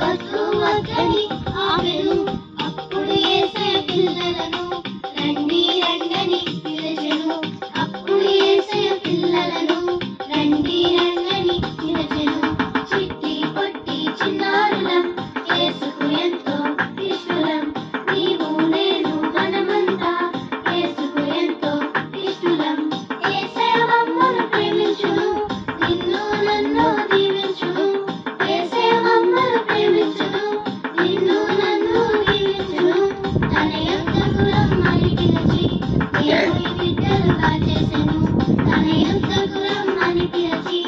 వద్దు వద్దని ఆమెను. అప్పుడు యేసయ్య పిల్లలను రండి రండని పిలిచెను. అప్పుడు యేసయ్య పిల్లలను రండి రండని పిలిచెను. చిట్టి పొట్టి చిన్నారులం యేసుకు ఎంతో ఇష్టలం. నీవు నేను మనమంతా యేసుకు ఎంతో ఇష్టలం. యేసయ్య మమ్మను ప్రేమించును, నిన్ను నన్ను దీవించును. యేసయ్య మమ్మను ప్రేమించును, నిన్ను నన్ను దీవించును. తన యొద్దకు రమ్మని పిలిచి దేవుని బిడ్డలుగా చేసెను. తన యొద్దకు రమ్మని పిలిచి